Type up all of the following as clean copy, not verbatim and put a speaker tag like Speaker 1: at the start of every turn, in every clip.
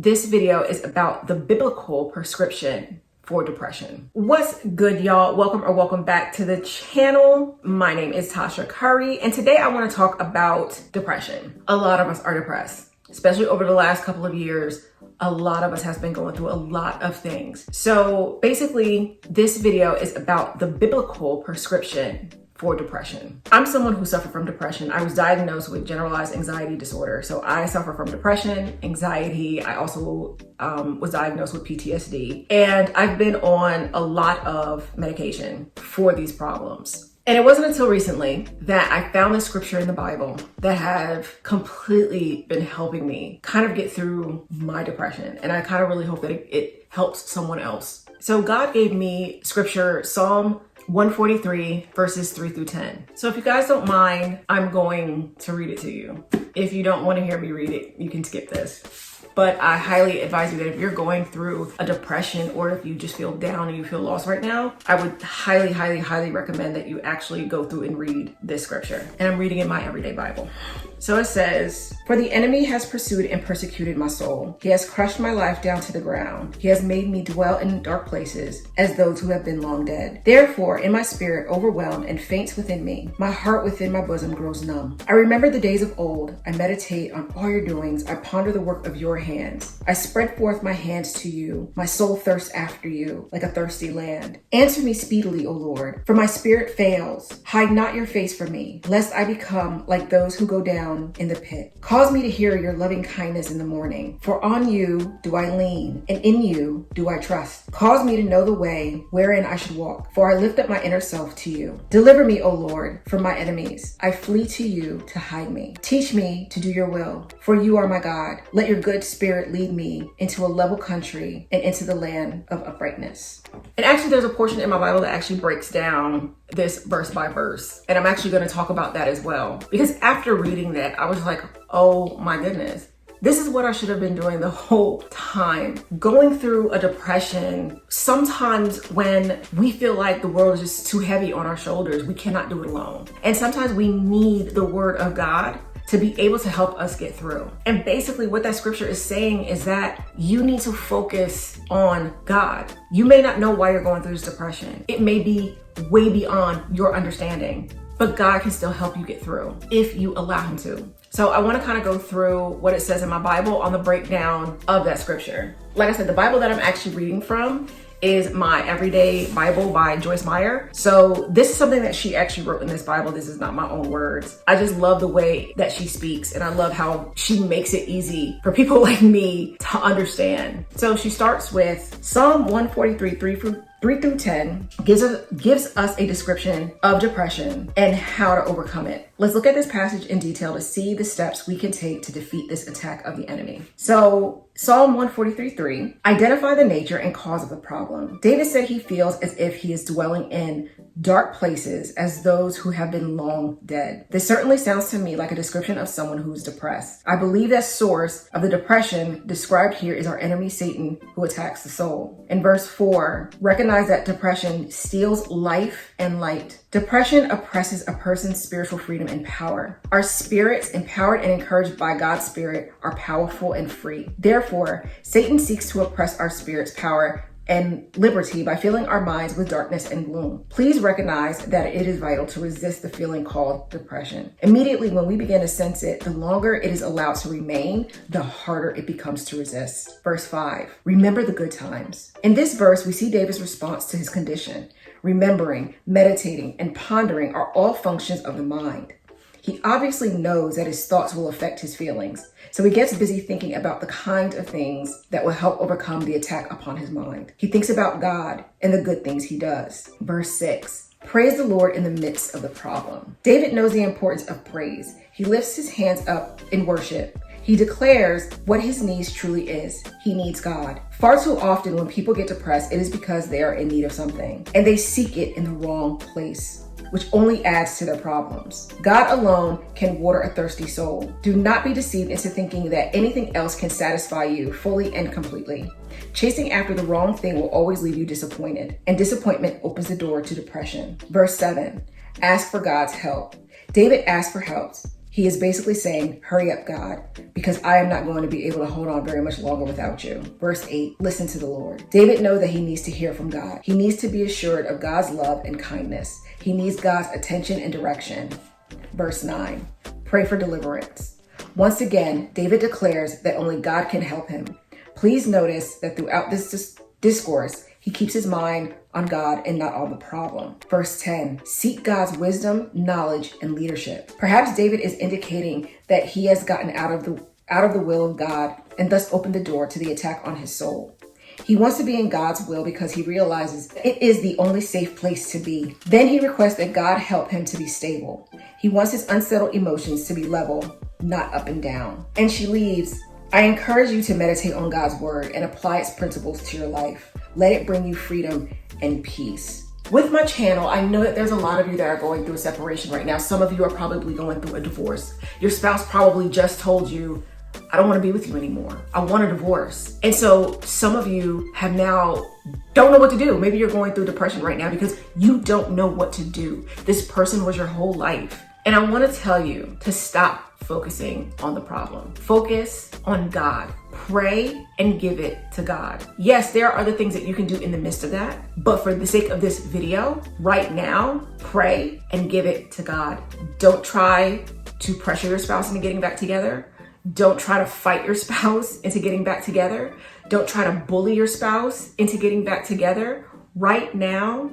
Speaker 1: this video is about the biblical prescription for depression. What's good, y'all? Welcome back to the channel. My name is Tasha Curry, and today I want to talk about depression. A lot of us are depressed, especially over the last couple of years. A lot of us has been going through a lot of things. So basically, this video is about the biblical prescription for depression. I'm someone who suffered from depression. I was diagnosed with generalized anxiety disorder. So I suffer from depression, anxiety. I also was diagnosed with PTSD. And I've been on a lot of medication for these problems. And it wasn't until recently that I found this scripture in the Bible that have completely been helping me kind of get through my depression. And I kind of really hope that it helps someone else. So God gave me scripture, Psalm 143 verses 3 through 10. So if you guys don't mind, I'm going to read it to you. If you don't want to hear me read it, you can skip this. But I highly advise you that if you're going through a depression or if you just feel down and you feel lost right now, I would highly recommend that you actually go through and read this scripture. And I'm reading in my everyday Bible. So it says, "For the enemy has pursued and persecuted my soul. He has crushed my life down to the ground. He has made me dwell in dark places as those who have been long dead. Therefore, in my spirit overwhelmed and faints within me. My heart within my bosom grows numb. I remember the days of old. I meditate on all your doings. I ponder the work of your hands. I spread forth my hands to you. My soul thirsts after you like a thirsty land. Answer me speedily, O Lord, for my spirit fails. Hide not your face from me, lest I become like those who go down in the pit. Cause me to hear your loving kindness in the morning, for on you do I lean, and in you do I trust. Cause me to know the way wherein I should walk, for I lift up my inner self to you. Deliver me, O Lord, from my enemies. I flee to you to hide me. Teach me to do your will, for you are my God. Let your good spirit lead me into a level country and into the land of uprightness." And actually, there's a portion in my Bible that actually breaks down this verse by verse. And I'm actually going to talk about that as well. Because after reading that, I was like, oh my goodness. This is what I should have been doing the whole time. Going through a depression, sometimes when we feel like the world is just too heavy on our shoulders, we cannot do it alone. And sometimes we need the word of God to be able to help us get through. And basically what that scripture is saying is that you need to focus on God. You may not know why you're going through this depression. It may be way beyond your understanding, but God can still help you get through if you allow him to. So I want to kind of go through what it says in my Bible on the breakdown of that scripture. Like I said, the Bible that I'm actually reading from is my Everyday Bible by Joyce Meyer. So this is something that she actually wrote in this Bible. This is not my own words. I just love the way that she speaks, and I love how she makes it easy for people like me to understand. So she starts with Psalm 143, 3 through 10 gives us a description of depression and how to overcome it. Let's look at this passage in detail to see the steps we can take to defeat this attack of the enemy. So Psalm 143:3, identify the nature and cause of the problem. David said he feels as if he is dwelling in dark places as those who have been long dead. This certainly sounds to me like a description of someone who's depressed. I believe that source of the depression described here is our enemy Satan, who attacks the soul. In verse 4, recognize that depression steals life and light. Depression oppresses a person's spiritual freedom and power. Our spirits, empowered and encouraged by God's Spirit, are powerful and free. Therefore, Satan seeks to oppress our spirit's power and liberty by filling our minds with darkness and gloom. Please recognize that it is vital to resist the feeling called depression. Immediately when we begin to sense it, the longer it is allowed to remain, the harder it becomes to resist. Verse 5, remember the good times. In this verse, we see David's response to his condition. Remembering, meditating, and pondering are all functions of the mind. He obviously knows that his thoughts will affect his feelings, so he gets busy thinking about the kind of things that will help overcome the attack upon his mind. He thinks about God and the good things he does. Verse 6, praise the Lord in the midst of the problem. David knows the importance of praise. He lifts his hands up in worship. He declares what his needs truly is. He needs God. Far too often when people get depressed, it is because they are in need of something and they seek it in the wrong place, which only adds to their problems. God alone can water a thirsty soul. Do not be deceived into thinking that anything else can satisfy you fully and completely. Chasing after the wrong thing will always leave you disappointed, and disappointment opens the door to depression. Verse 7, ask for God's help. David asked for help. He is basically saying, hurry up, God, because I am not going to be able to hold on very much longer without you. Verse 8, listen to the Lord. David knows that he needs to hear from God. He needs to be assured of God's love and kindness. He needs God's attention and direction. Verse 9, pray for deliverance. Once again, David declares that only God can help him. Please notice that throughout this discourse, he keeps his mind on God and not on the problem. Verse 10, seek God's wisdom, knowledge, and leadership. Perhaps David is indicating that he has gotten out of the will of God and thus opened the door to the attack on his soul. He wants to be in God's will because he realizes it is the only safe place to be. Then he requests that God help him to be stable. He wants his unsettled emotions to be level, not up and down. And she leaves. I encourage you to meditate on God's word and apply its principles to your life. Let it bring you freedom and peace. With my channel, I know that there's a lot of you that are going through a separation right now. Some of you are probably going through a divorce. Your spouse probably just told you, I don't want to be with you anymore. I want a divorce. And so some of you have now don't know what to do. Maybe you're going through depression right now because you don't know what to do. This person was your whole life. And I want to tell you to stop focusing on the problem. Focus on God. Pray and give it to God. Yes, there are other things that you can do in the midst of that, but for the sake of this video, right now, pray and give it to God. Don't try to pressure your spouse into getting back together. Don't try to fight your spouse into getting back together. Don't try to bully your spouse into getting back together. Right now,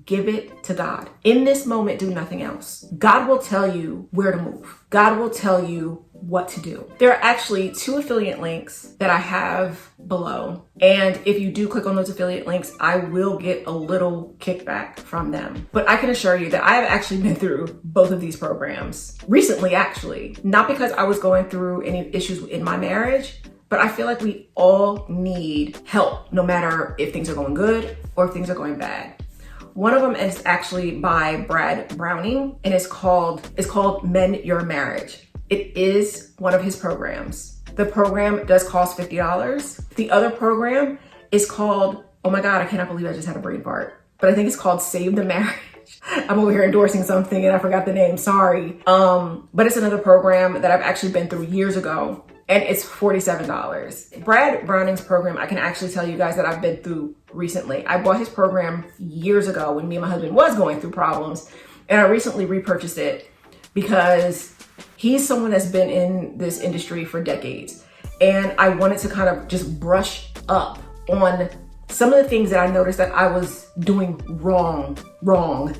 Speaker 1: give it to God. In this moment, do nothing else. God will tell you where to move. God will tell you what to do. There are actually 2 affiliate links that I have below. And if you do click on those affiliate links, I will get a little kickback from them. But I can assure you that I have actually been through both of these programs recently, actually. Not because I was going through any issues in my marriage, but I feel like we all need help, no matter if things are going good or if things are going bad. One of them is actually by Brad Browning, and it's called Mend Your Marriage. It is one of his programs. The program does cost $50. The other program is called, oh my God, I cannot believe I just had a brain fart. But I think it's called Save the Marriage. I'm over here endorsing something and I forgot the name, sorry. But it's another program that I've actually been through years ago, and it's $47. Brad Browning's program, I can actually tell you guys that I've been through recently. I bought his program years ago when me and my husband was going through problems, and I recently repurchased it because he's someone that's been in this industry for decades. And I wanted to kind of just brush up on some of the things that I noticed that I was doing wrong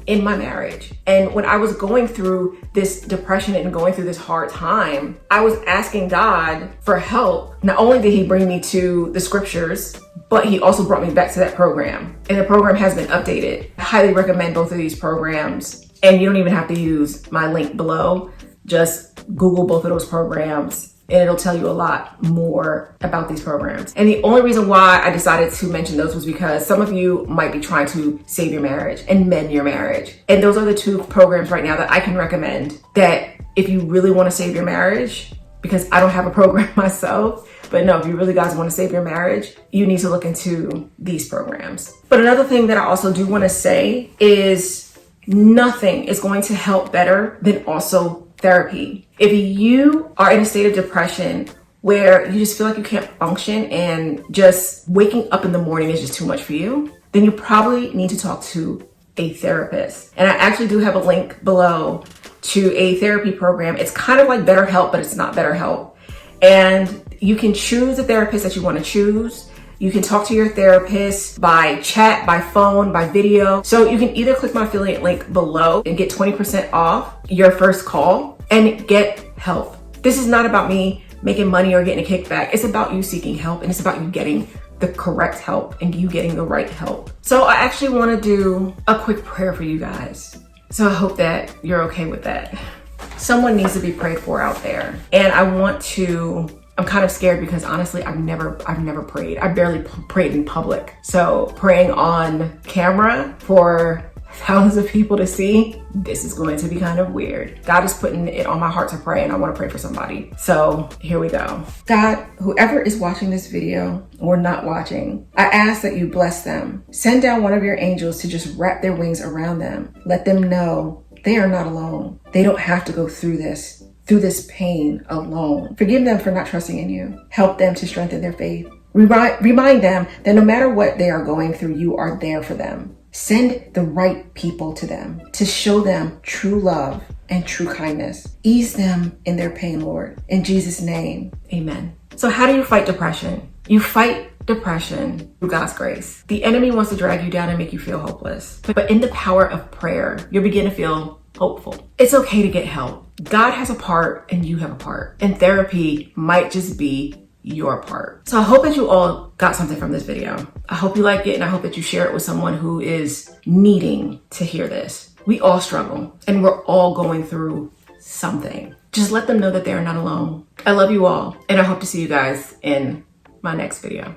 Speaker 1: in my marriage. And when I was going through this depression and going through this hard time, I was asking God for help. Not only did he bring me to the scriptures, but he also brought me back to that program. And the program has been updated. I highly recommend both of these programs. And you don't even have to use my link below. Just Google both of those programs and it'll tell you a lot more about these programs. And the only reason why I decided to mention those was because some of you might be trying to save your marriage and mend your marriage. And those are the 2 programs right now that I can recommend that if you really want to save your marriage, because I don't have a program myself, but no, if you really guys want to save your marriage, you need to look into these programs. But another thing that I also do want to say is nothing is going to help better than also therapy. If you are in a state of depression where you just feel like you can't function and just waking up in the morning is just too much for you, then you probably need to talk to a therapist. And I actually do have a link below to a therapy program. It's kind of like BetterHelp, but it's not BetterHelp. And you can choose a therapist that you want to choose. You can talk to your therapist by chat, by phone, by video. So you can either click my affiliate link below and get 20% off your first call and get help. This is not about me making money or getting a kickback. It's about you seeking help, and it's about you getting the correct help and you getting the right help. So I actually want to do a quick prayer for you guys. So I hope that you're okay with that. Someone needs to be prayed for out there. And I'm kind of scared because honestly, I've never prayed. I barely prayed in public. So praying on camera for thousands of people to see, this is going to be kind of weird. God is putting it on my heart to pray, and I want to pray for somebody. So here we go. God, whoever is watching this video or not watching, I ask that you bless them. Send down one of your angels to just wrap their wings around them. Let them know they are not alone. They don't have to go through this through this pain alone. Forgive them for not trusting in you. Help them to strengthen their faith. Remind them that no matter what they are going through, you are there for them. Send the right people to them to show them true love and true kindness. Ease them in their pain, Lord. In Jesus' name, amen. So how do you fight depression? You fight depression through God's grace. The enemy wants to drag you down and make you feel hopeless. But in the power of prayer, you'll begin to feel hopeful. It's okay to get help. God has a part and you have a part. And therapy might just be your part. So I hope that you all got something from this video. I hope you like it, and I hope that you share it with someone who is needing to hear this. We all struggle and we're all going through something. Just let them know that they're not alone. I love you all, and I hope to see you guys in my next video.